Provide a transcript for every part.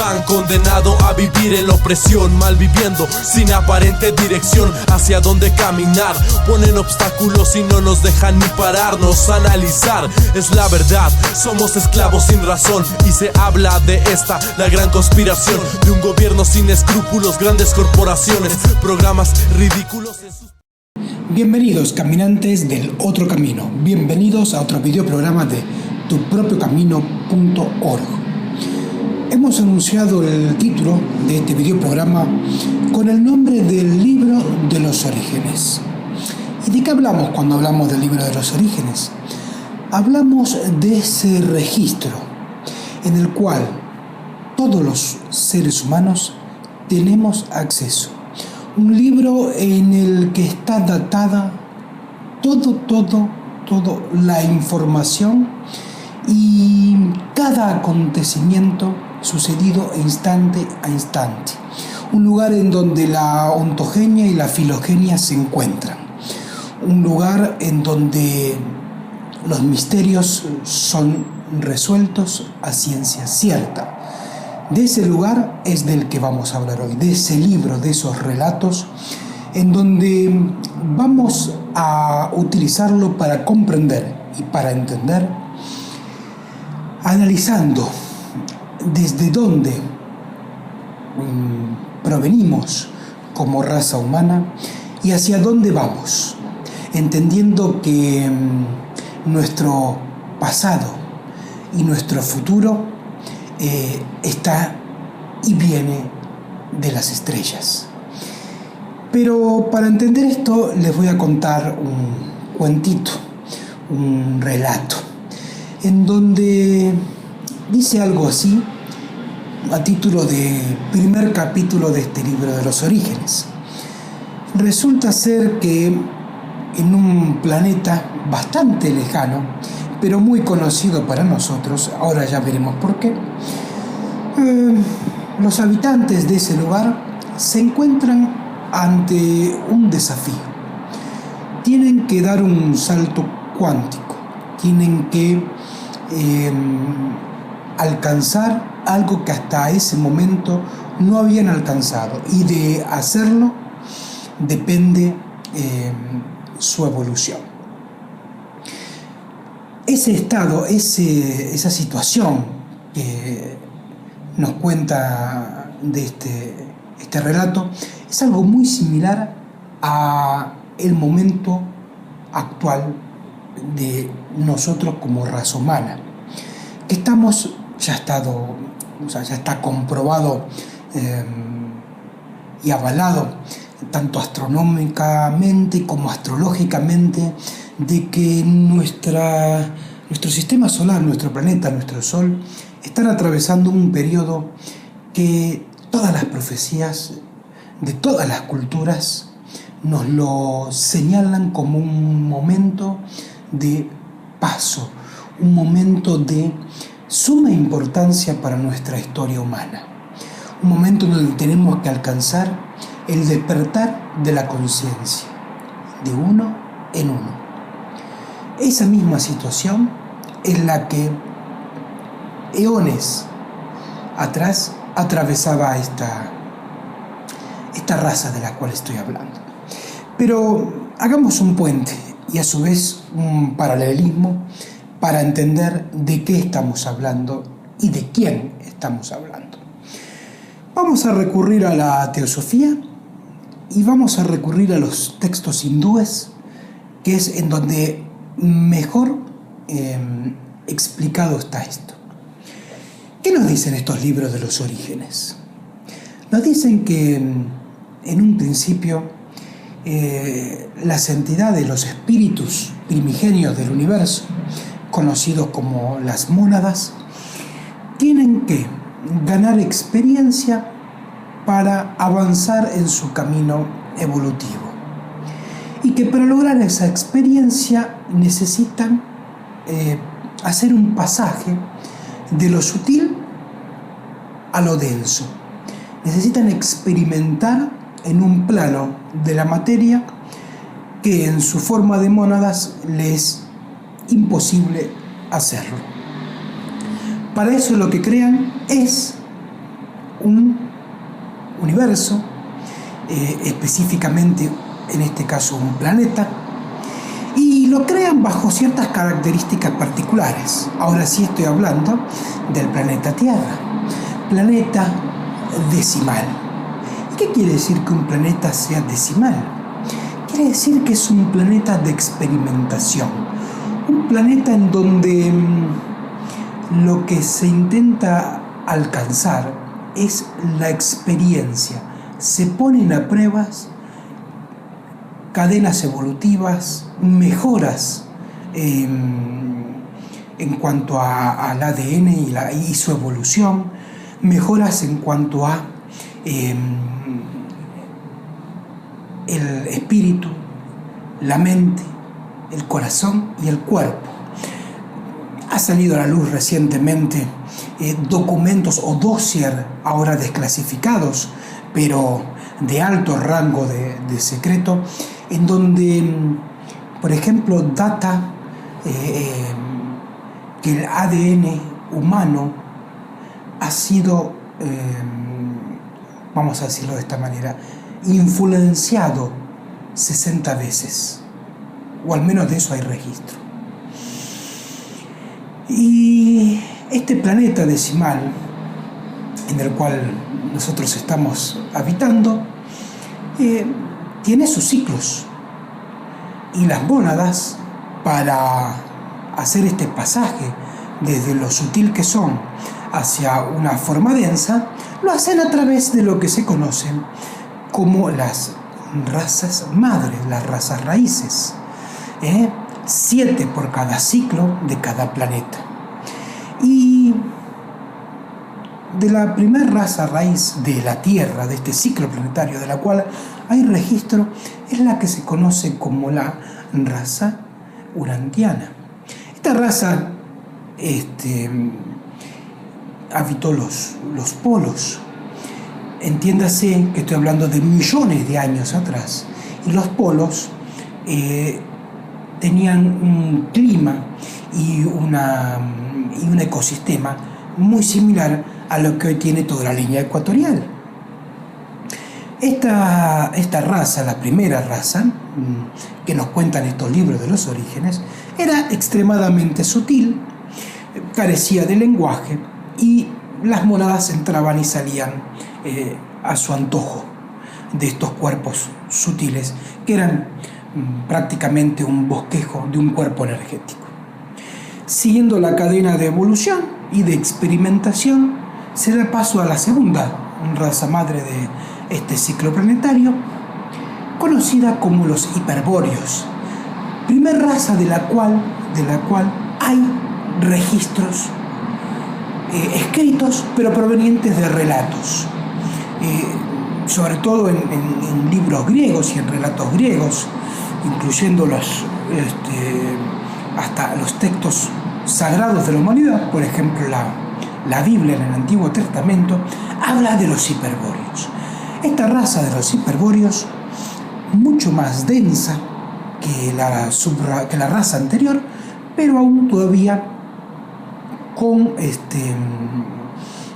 han condenado a vivir en la opresión, malviviendo sin aparente dirección hacia dónde caminar. Ponen obstáculos y no nos dejan ni pararnos a analizar. Es la verdad, somos esclavos sin razón, y se habla de esta, la gran conspiración de un gobierno sin escrúpulos, grandes corporaciones, programas ridículos en sus... Bienvenidos caminantes del otro camino, bienvenidos a otro videoprograma de tupropiocamino.org. Hemos anunciado el título de este videoprograma con el nombre del libro de los orígenes. ¿Y de qué hablamos cuando hablamos del libro de los orígenes? Hablamos de ese registro en el cual todos los seres humanos tenemos acceso. Un libro en el que está datada toda la información y cada acontecimiento sucedido instante a instante. Un lugar en donde la ontogenia y la filogenia se encuentran. Un lugar en donde los misterios son resueltos a ciencia cierta. De ese lugar es del que vamos a hablar hoy, de ese libro, de esos relatos, en donde vamos a utilizarlo para comprender y para entender, analizando desde dónde provenimos como raza humana y hacia dónde vamos, entendiendo que nuestro pasado y nuestro futuro está y viene de las estrellas. Pero para entender esto les voy a contar un cuentito, un relato, en donde dice algo así a título de primer capítulo de este libro de los orígenes. Resulta ser que en un planeta bastante lejano, pero muy conocido para nosotros, ahora ya veremos por qué, los habitantes de ese lugar se encuentran ante un desafío. Tienen que dar un salto cuántico, tienen que alcanzar algo que hasta ese momento no habían alcanzado, y de hacerlo depende su evolución. Ese estado, esa situación que nos cuenta de este relato es algo muy similar a el momento actual de nosotros como raza humana, que estamos, ya está comprobado y avalado tanto astronómicamente como astrológicamente, de que nuestro sistema solar, nuestro planeta, nuestro Sol, están atravesando un periodo que todas las profecías de todas las culturas nos lo señalan como un momento de paso, un momento de suma importancia para nuestra historia humana, un momento en donde tenemos que alcanzar el despertar de la conciencia, de uno en uno. Esa misma situación es la que eones atrás atravesaba esta raza de la cual estoy hablando. Pero hagamos un puente y a su vez un paralelismo para entender de qué estamos hablando y de quién estamos hablando. Vamos a recurrir a la teosofía y vamos a recurrir a los textos hindúes, que es en donde mejor explicado está esto. ¿Qué nos dicen estos libros de los orígenes? Nos dicen que en un principio las entidades, los espíritus primigenios del universo, conocidos como las mónadas, tienen que ganar experiencia para avanzar en su camino evolutivo, y que para lograr esa experiencia necesitan hacer un pasaje de lo sutil a lo denso. Necesitan experimentar en un plano de la materia que en su forma de mónadas les es imposible hacerlo. Para eso lo que crean es un universo, específicamente en este caso un planeta, y lo crean bajo ciertas características particulares. Ahora sí estoy hablando del planeta Tierra, planeta decimal. ¿Qué quiere decir que un planeta sea decimal? Quiere decir que es un planeta de experimentación, un planeta en donde lo que se intenta alcanzar es la experiencia. Se ponen a pruebas cadenas evolutivas, mejoras en cuanto al ADN y su evolución, mejoras en cuanto a el espíritu, la mente, el corazón y el cuerpo. Ha salido a la luz recientemente documentos o dossier ahora desclasificados, pero de alto rango de secreto, en donde, por ejemplo, data que el ADN humano ha sido, vamos a decirlo de esta manera, influenciado 60 veces, o al menos de eso hay registro. Y este planeta decimal en el cual nosotros estamos habitando tiene sus ciclos, y las mónadas, para hacer este pasaje desde lo sutil que son hacia una forma densa, lo hacen a través de lo que se conocen como las razas madres, las razas raíces, 7 por cada ciclo de cada planeta. Y de la primera raza raíz de la Tierra, de este ciclo planetario de la cual hay registro, es la que se conoce como la raza urantiana. Esta raza habitó los polos. Entiéndase que estoy hablando de millones de años atrás, y los polos tenían un clima y un ecosistema muy similar a lo que hoy tiene toda la línea ecuatorial. Esta raza, la primera raza que nos cuentan estos libros de los orígenes, era extremadamente sutil, carecía de lenguaje, y las mónadas entraban y salían a su antojo de estos cuerpos sutiles, que eran prácticamente un bosquejo de un cuerpo energético. Siguiendo la cadena de evolución y de experimentación, se da paso a la segunda raza madre de este ciclo planetario, conocida como los hiperbóreos, primer raza de la cual hay registros escritos, pero provenientes de relatos, sobre todo en libros griegos y en relatos griegos, incluyendo hasta los textos sagrados de la humanidad. Por ejemplo, la Biblia en el Antiguo Testamento habla de los hiperbóreos. Esta raza de los hiperbóreos, mucho más densa que la raza anterior, pero aún todavía con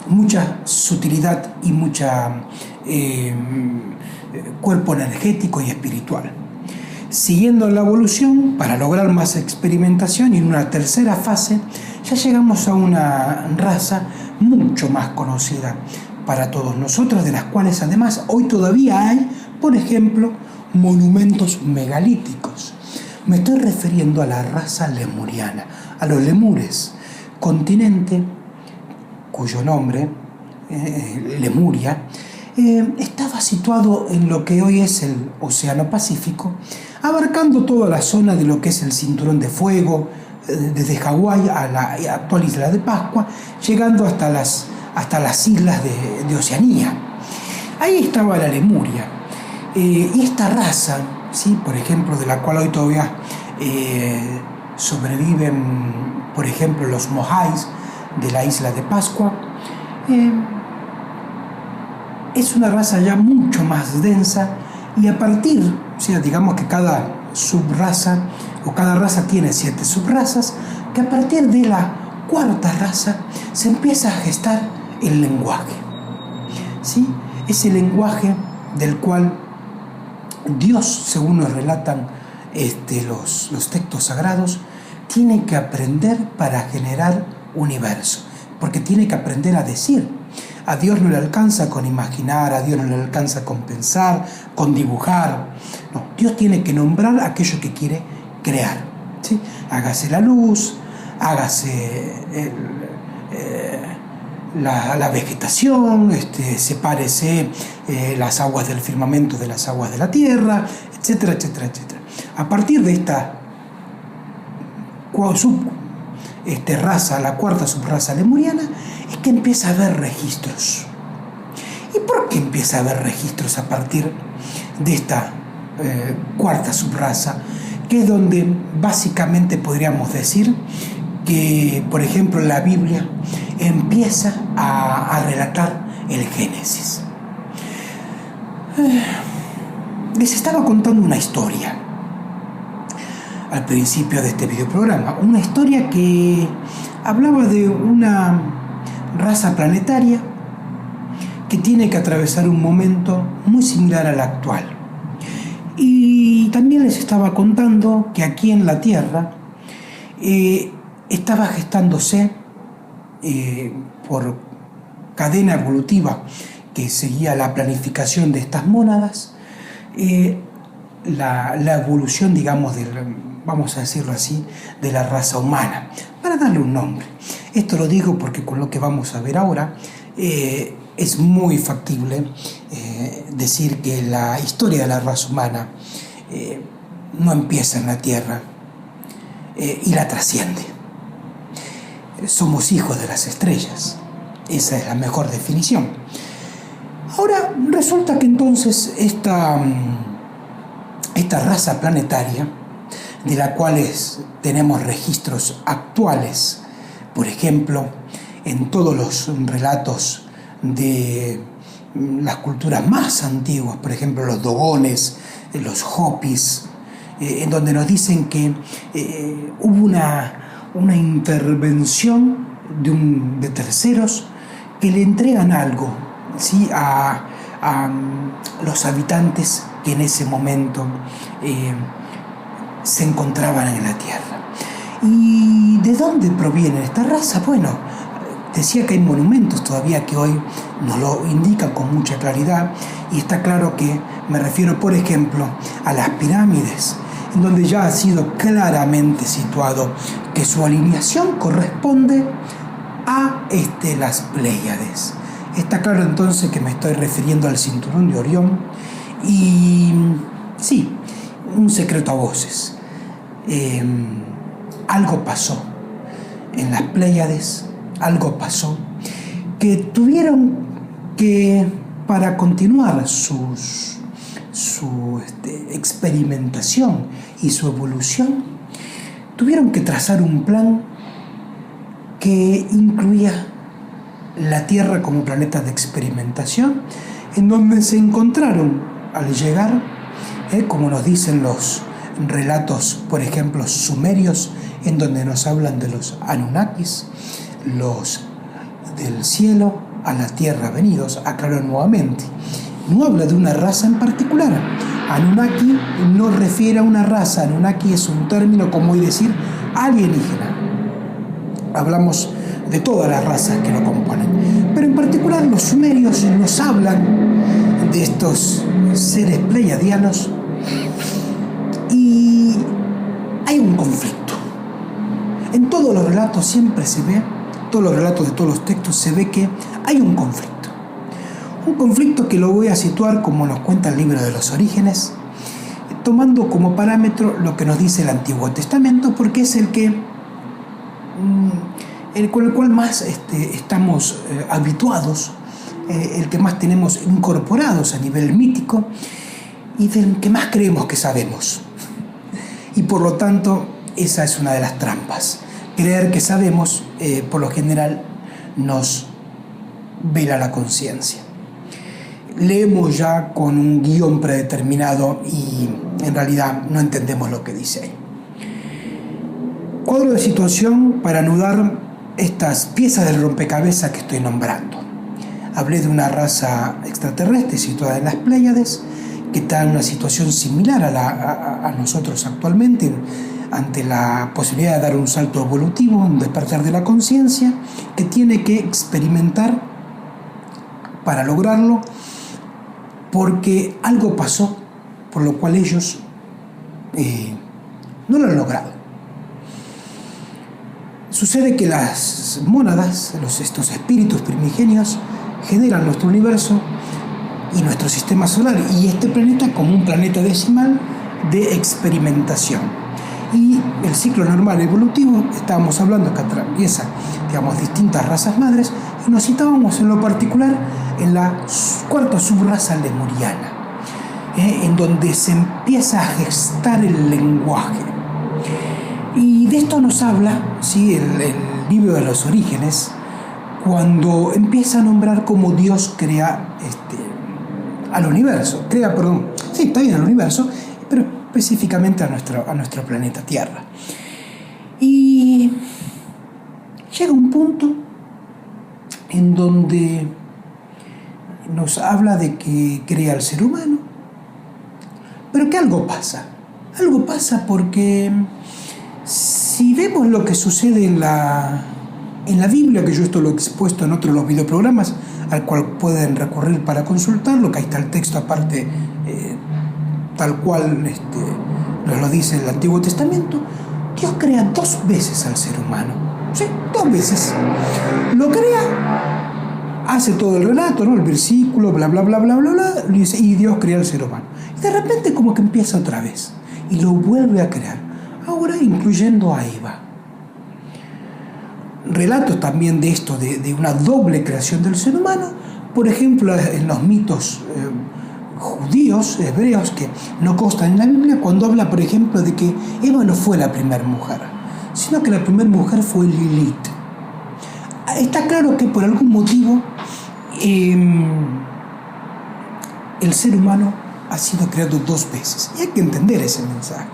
mucha sutilidad y mucha cuerpo energético y espiritual. Siguiendo la evolución, para lograr más experimentación, y en una tercera fase ya llegamos a una raza mucho más conocida para todos nosotros, de las cuales además hoy todavía hay, por ejemplo, monumentos megalíticos. Me estoy refiriendo a la raza lemuriana, a los lemures, continente cuyo nombre, Lemuria, estaba situado en lo que hoy es el Océano Pacífico, abarcando toda la zona de lo que es el Cinturón de Fuego, desde Hawái a la actual isla de Pascua, llegando hasta las islas de Oceanía. Ahí estaba la Lemuria. Y esta raza, ¿sí?, por ejemplo, de la cual hoy todavía sobreviven, por ejemplo, los mojáis de la isla de Pascua, es una raza ya mucho más densa, y a partir, o sea, digamos que cada subraza o cada raza tiene 7 subrazas, que a partir de la cuarta raza se empieza a gestar el lenguaje. ¿sí? Ese lenguaje del cual Dios, según nos relatan los textos sagrados, tiene que aprender para generar universo, porque tiene que aprender a decir. A Dios no le alcanza con imaginar, a Dios no le alcanza con pensar, con dibujar. No, Dios tiene que nombrar aquello que quiere crear, ¿sí? Hágase la luz, hágase la vegetación, sepárese las aguas del firmamento de las aguas de la tierra, etcétera, etcétera, etcétera. A partir de esta raza, la cuarta subraza lemuriana, es que empieza a haber registros. ¿Y por qué empieza a haber registros a partir de esta cuarta subraza? Que es donde básicamente podríamos decir que, por ejemplo, la Biblia empieza a relatar el Génesis. Les estaba contando una historia al principio de este videoprograma, una historia que hablaba de una raza planetaria que tiene que atravesar un momento muy similar al actual. Y también les estaba contando que aquí en la Tierra estaba gestándose por cadena evolutiva que seguía la planificación de estas mónadas, la evolución, digamos, vamos a decirlo así, de la raza humana, para darle un nombre. Esto lo digo porque con lo que vamos a ver ahora es muy factible decir que la historia de la raza humana no empieza en la Tierra y la trasciende. Somos hijos de las estrellas. Esa es la mejor definición. Ahora, resulta que entonces esta raza planetaria, de la cual tenemos registros actuales, por ejemplo, en todos los relatos de las culturas más antiguas, por ejemplo, los dogones, los hopis, en donde nos dicen que hubo una intervención de terceros que le entregan algo, ¿sí?, a los habitantes que en ese momento se encontraban en la Tierra. ¿Y de dónde proviene esta raza? Bueno, decía que hay monumentos todavía que hoy nos lo indican con mucha claridad, y está claro que me refiero, por ejemplo, a las pirámides, en donde ya ha sido claramente situado que su alineación corresponde a las Pléyades. Está claro entonces que me estoy refiriendo al cinturón de Orión, y sí, un secreto a voces. Algo pasó en las Pléyades, algo pasó que tuvieron que, para continuar su experimentación y su evolución, tuvieron que trazar un plan que incluía la Tierra como planeta de experimentación, en donde se encontraron al llegar, como nos dicen los relatos, por ejemplo, sumerios, en donde nos hablan de los Anunnakis, los del cielo a la tierra venidos. Aclaro nuevamente, no habla de una raza en particular. Anunnaki no refiere a una raza. Anunnaki es un término como decir alienígena. Hablamos de todas las razas que lo componen, pero en particular los sumerios nos hablan de estos seres pleiadianos, y hay un conflicto. En todos los relatos siempre se ve, todos los relatos de todos los textos se ve que hay un conflicto. Un conflicto que lo voy a situar como nos cuenta el libro de los Orígenes, tomando como parámetro lo que nos dice el Antiguo Testamento, porque es con el cual más estamos habituados, el que más tenemos incorporados a nivel mítico y del que más creemos que sabemos. Y por lo tanto, esa es una de las trampas. Creer que sabemos, por lo general, nos vela la conciencia. Leemos ya con un guión predeterminado y en realidad no entendemos lo que dice ahí. Cuadro de situación para anudar estas piezas del rompecabezas que estoy nombrando. hablé de una raza extraterrestre situada en las Pléyades, que está en una situación similar a nosotros actualmente, ante la posibilidad de dar un salto evolutivo, un despertar de la conciencia, que tiene que experimentar para lograrlo, porque algo pasó, por lo cual ellos no lo han logrado. Sucede que las mónadas, estos espíritus primigenios, generan nuestro universo y nuestro sistema solar, y este planeta como un planeta decimal de experimentación. Y el ciclo normal evolutivo, estábamos hablando que atraviesa, digamos, distintas razas madres, y nos citábamos en lo particular en la cuarta subraza lemuriana, en donde se empieza a gestar el lenguaje. Y de esto nos habla, ¿sí?, el libro de los orígenes, cuando empieza a nombrar cómo Dios crea al universo. Al universo, pero específicamente a nuestro planeta Tierra. Y llega un punto en donde nos habla de que crea al ser humano, pero que algo pasa. Algo pasa porque si vemos lo que sucede en la Biblia, que yo esto lo he expuesto en otros de los videoprogramas, al cual pueden recurrir para consultarlo, que ahí está el texto aparte, tal cual nos lo dice el Antiguo Testamento. Dios crea 2 veces al ser humano, ¿sí? 2 veces. Lo crea, hace todo el relato, ¿no?, el versículo, bla, bla, bla, bla, bla, bla, y Dios crea al ser humano. Y de repente como que empieza otra vez, y lo vuelve a crear, ahora incluyendo a Eva. Relatos también de esto, de una doble creación del ser humano, por ejemplo, en los mitos judíos, hebreos, que no constan en la Biblia, cuando habla, por ejemplo, de que Eva no fue la primera mujer, sino que la primera mujer fue Lilith. Está claro que por algún motivo el ser humano ha sido creado 2 veces, y hay que entender ese mensaje.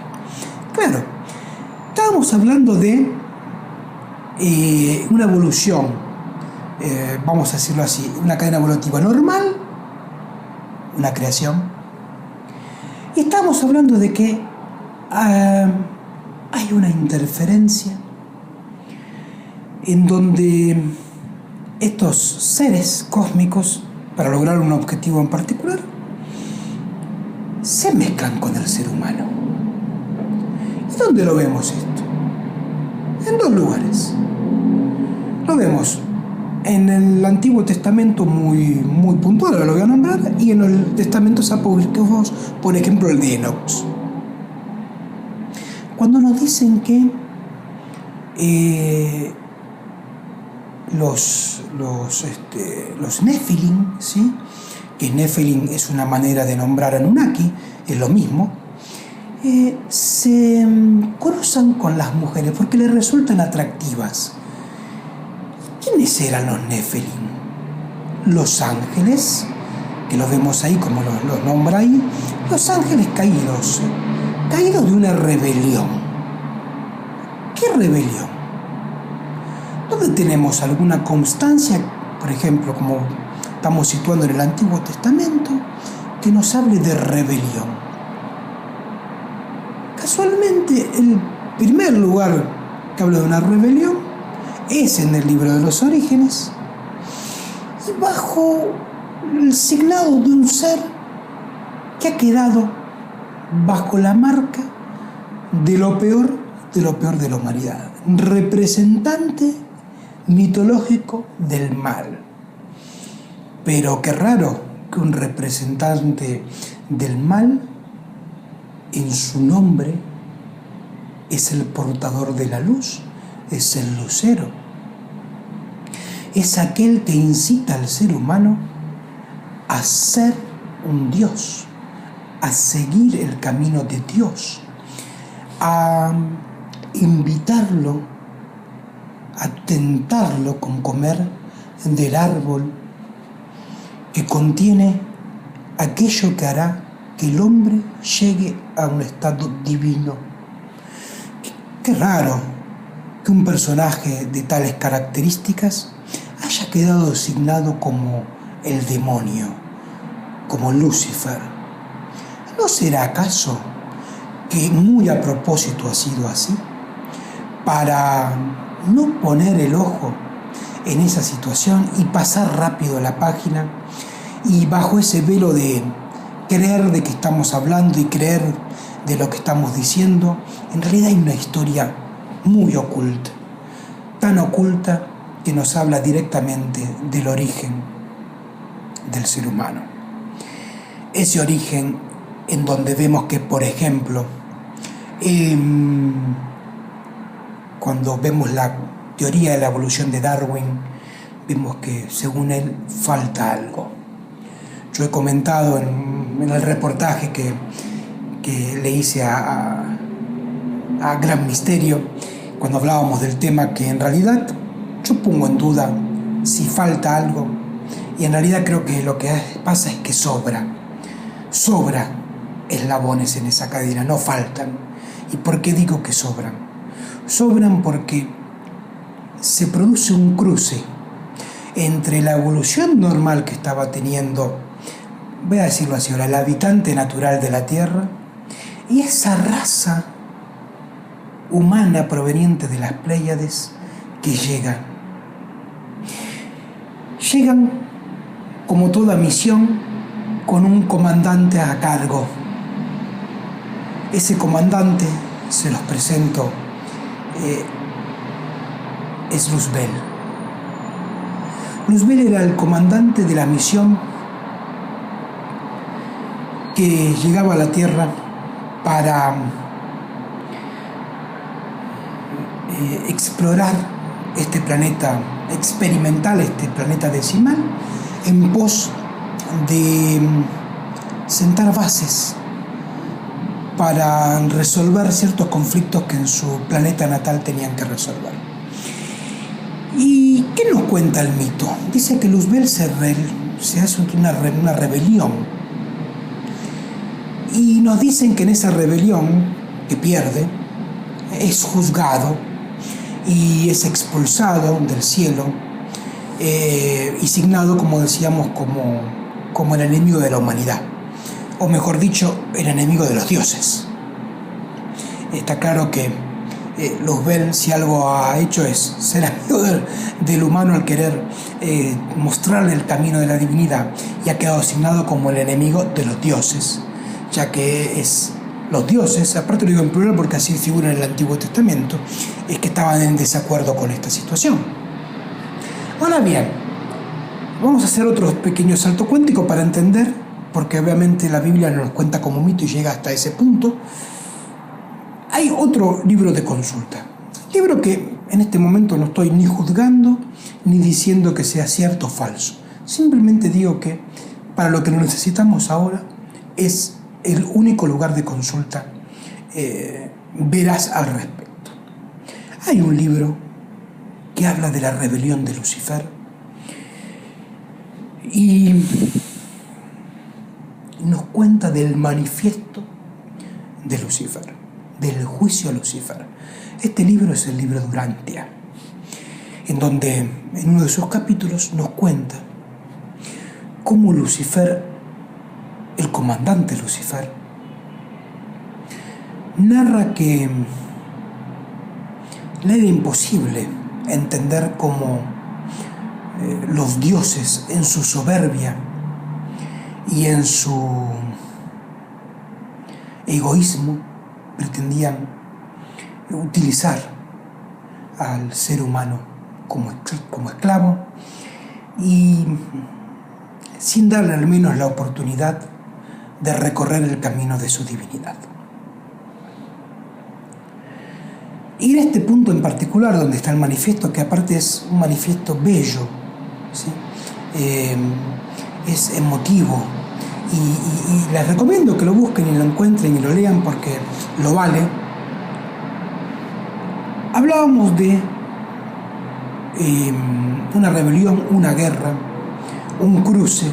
Claro, estábamos hablando de una evolución, vamos a decirlo así, una cadena evolutiva normal, una creación, y estamos hablando de que hay una interferencia en donde estos seres cósmicos, para lograr un objetivo en particular, se mezclan con el ser humano. ¿Y dónde lo vemos esto? En 2 lugares. Lo vemos en el Antiguo Testamento muy, muy puntual, ahora lo voy a nombrar, y en los testamentos apócrifos, por ejemplo el de Enoch. Cuando nos dicen que los Nefilim, ¿sí?, que Nefilim es una manera de nombrar a Anunnaki, es lo mismo, se cruzan con las mujeres porque les resultan atractivas. ¿Quiénes eran los Nefilim? Los ángeles, que los vemos ahí como los nombra ahí, los ángeles caídos de una rebelión. ¿Qué rebelión? ¿Dónde tenemos alguna constancia, por ejemplo, como estamos situando en el Antiguo Testamento, que nos hable de rebelión? Casualmente, el primer lugar que habla de una rebelión es en el libro de los orígenes, y bajo el signado de un ser que ha quedado bajo la marca de lo peor de la humanidad, representante mitológico del mal. Pero qué raro que un representante del mal, en su nombre, es el portador de la luz, es el lucero. Es aquel que incita al ser humano a ser un Dios, a seguir el camino de Dios, a invitarlo, a tentarlo con comer del árbol que contiene aquello que hará que el hombre llegue a un estado divino. Qué raro que un personaje de tales características haya quedado designado como el demonio, como Lucifer. ¿No será acaso que muy a propósito ha sido así? Para no poner el ojo en esa situación y pasar rápido la página, y bajo ese velo de creer de que estamos hablando y creer de lo que estamos diciendo, en realidad hay una historia muy oculta, tan oculta que nos habla directamente del origen del ser humano. Ese origen en donde vemos que, por ejemplo, cuando vemos la teoría de la evolución de Darwin, vemos que según él falta algo. Yo he comentado en el reportaje que le hice a Gran Misterio, cuando hablábamos del tema, que en realidad yo pongo en duda si falta algo, y en realidad creo que lo que pasa es que sobra eslabones en esa cadena, no faltan. ¿Y por qué digo que sobran? Sobran porque se produce un cruce entre la evolución normal que estaba teniendo, voy a decirlo así ahora, el habitante natural de la Tierra, y esa raza humana proveniente de las Pléyades que llegan como toda misión con un comandante a cargo. Ese comandante, se los presento, es Luzbel. Luzbel era el comandante de la misión que llegaba a la Tierra para explorar este planeta experimental, este planeta decimal, en pos de sentar bases para resolver ciertos conflictos que en su planeta natal tenían que resolver. ¿Y qué nos cuenta el mito? Dice que Luzbel se hace una rebelión, y nos dicen que en esa rebelión, que pierde, es juzgado y es expulsado del cielo, y signado, como decíamos, como el enemigo de la humanidad, o mejor dicho, el enemigo de los dioses. Está claro que Luzbel, si algo ha hecho, es ser amigo del humano al querer mostrarle el camino de la divinidad, y ha quedado asignado como el enemigo de los dioses, ya que es los dioses, aparte lo digo en plural porque así figura en el Antiguo Testamento, es que estaban en desacuerdo con esta situación. Ahora bien, vamos a hacer otro pequeño salto cuántico para entender, porque obviamente la Biblia nos cuenta como mito y llega hasta ese punto. Hay otro libro de consulta, libro que en este momento no estoy ni juzgando ni diciendo que sea cierto o falso, simplemente digo que para lo que necesitamos ahora es el único lugar de consulta veraz al respecto. Hay un libro que habla de la rebelión de Lucifer y nos cuenta del manifiesto de Lucifer, del juicio a Lucifer. Este libro es el libro de Urantia, en donde en uno de sus capítulos nos cuenta cómo Lucifer, el comandante Lucifer, narra que le era imposible entender cómo los dioses, en su soberbia y en su egoísmo, pretendían utilizar al ser humano como esclavo, y sin darle al menos la oportunidad de recorrer el camino de su divinidad. Y en este punto en particular, donde está el manifiesto, que aparte es un manifiesto bello, ¿sí? Es emotivo, y les recomiendo que lo busquen y lo encuentren y lo lean porque lo vale. Hablábamos de una rebelión, una guerra, un cruce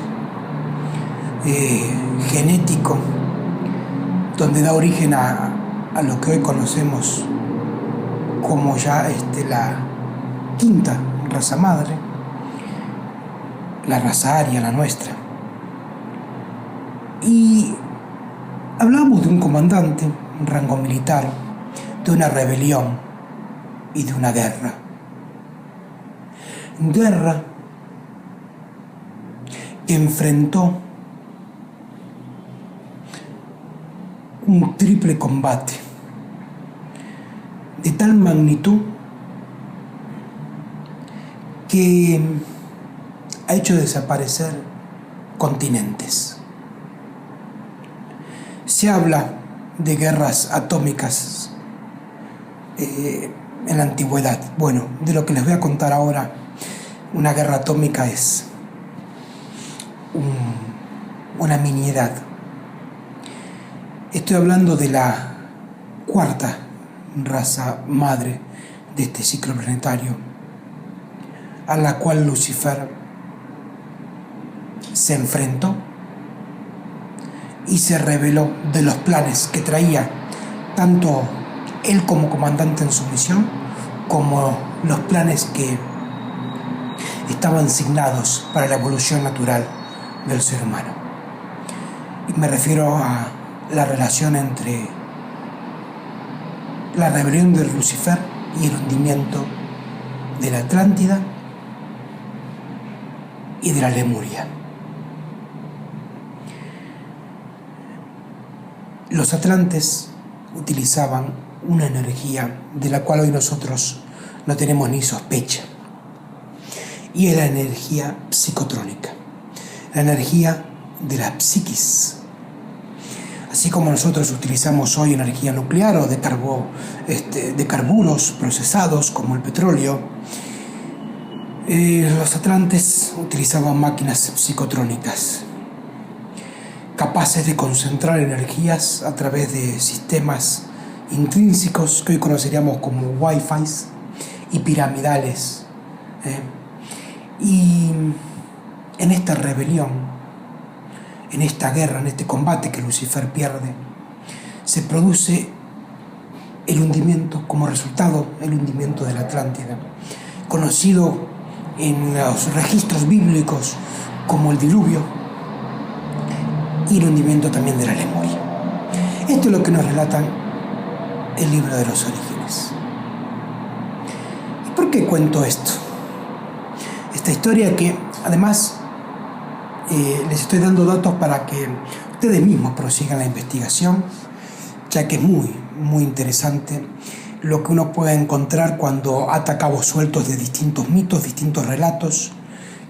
genético, donde da origen a lo que hoy conocemos como ya la quinta raza madre, la raza aria, la nuestra. Y hablamos de un comandante, un rango militar, de una rebelión y de una guerra. Guerra que enfrentó un triple combate de tal magnitud que ha hecho desaparecer continentes. Se habla de guerras atómicas en la antigüedad. Bueno, de lo que les voy a contar ahora, una guerra atómica es una miniedad. Estoy hablando de la cuarta raza madre de este ciclo planetario, a la cual Lucifer se enfrentó y se rebeló de los planes que traía tanto él como comandante en su misión, como los planes que estaban asignados para la evolución natural del ser humano. Y me refiero a la relación entre la rebelión de Lucifer y el hundimiento de la Atlántida y de la Lemuria. Los atlantes utilizaban una energía de la cual hoy nosotros no tenemos ni sospecha, y es la energía psicotrónica, la energía de la psiquis. Así como nosotros utilizamos hoy energía nuclear o de carburos procesados como el petróleo, los atlantes utilizaban máquinas psicotrónicas, capaces de concentrar energías a través de sistemas intrínsecos que hoy conoceríamos como Wi-Fi y piramidales. Y en esta rebelión, en esta guerra, en este combate que Lucifer pierde, se produce el hundimiento, como resultado, el hundimiento de la Atlántida, conocido en los registros bíblicos como el diluvio, y el hundimiento también de la Lemuria. Esto es lo que nos relata el libro de los orígenes. ¿Y por qué cuento esto? Esta historia que, además, les estoy dando datos para que ustedes mismos prosigan la investigación, ya que es muy, muy interesante lo que uno puede encontrar cuando ata cabos sueltos de distintos mitos, distintos relatos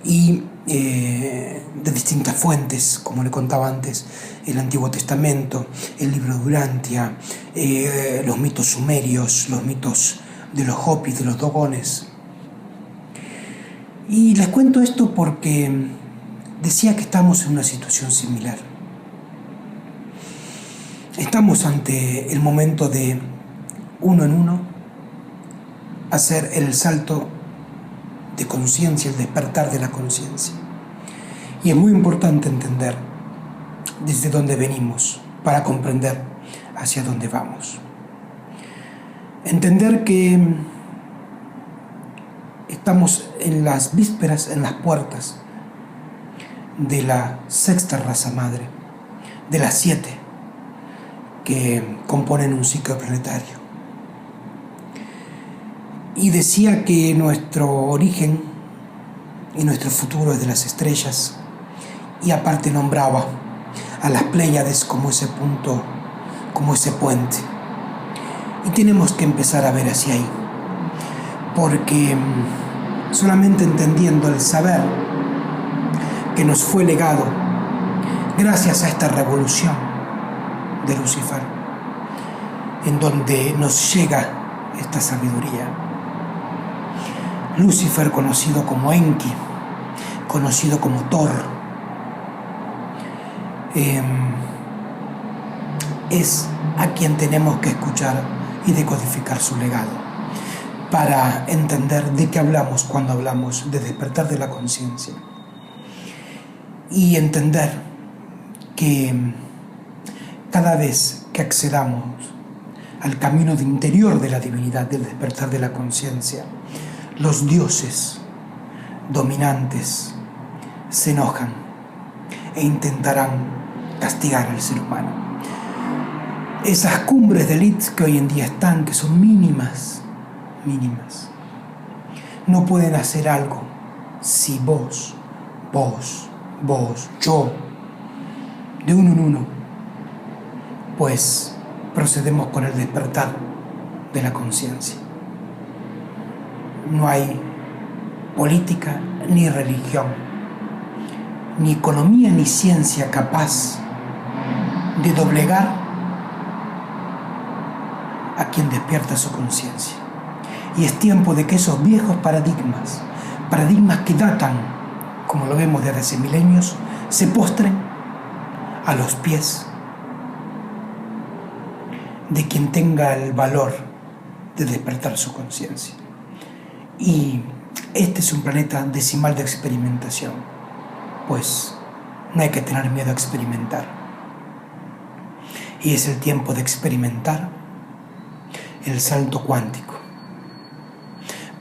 y de distintas fuentes, como le contaba antes, el Antiguo Testamento, el libro de Urantia, los mitos sumerios, los mitos de los Hopis, de los Dogones. Y les cuento esto porque decía que estamos en una situación similar. Estamos ante el momento de uno en uno hacer el salto de conciencia, el despertar de la conciencia. Y es muy importante entender desde dónde venimos para comprender hacia dónde vamos. Entender que estamos en las vísperas, en las puertas de la sexta raza madre, de las 7 que componen un ciclo planetario. Y decía que nuestro origen y nuestro futuro es de las estrellas, y aparte nombraba a las Pléyades como ese punto, como ese puente. Y tenemos que empezar a ver hacia ahí, porque solamente entendiendo el saber que nos fue legado gracias a esta revolución de Lucifer, en donde nos llega esta sabiduría. Lucifer, conocido como Enki, conocido como Thor, es a quien tenemos que escuchar y decodificar su legado para entender de qué hablamos cuando hablamos de despertar de la conciencia, y entender que cada vez que accedamos al camino de interior de la divinidad, del despertar de la conciencia, los dioses dominantes se enojan e intentarán castigar al ser humano. Esas cumbres de élite que hoy en día están, que son mínimas, no pueden hacer algo si vos, yo, de uno en uno, pues procedemos con el despertar de la conciencia. No hay política, ni religión, ni economía, ni ciencia capaz de doblegar a quien despierta su conciencia. Y es tiempo de que esos viejos paradigmas que datan, como lo vemos desde hace milenios, se postren a los pies de quien tenga el valor de despertar su conciencia. Y este es un planeta decimal de experimentación, pues no hay que tener miedo a experimentar. Y es el tiempo de experimentar el salto cuántico,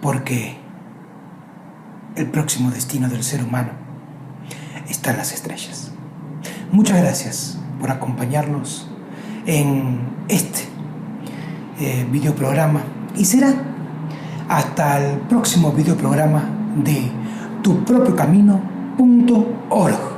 porque el próximo destino del ser humano está en las estrellas. Muchas gracias por acompañarnos en este videoprograma, y será hasta el próximo videoprograma de tupropiocamino.org.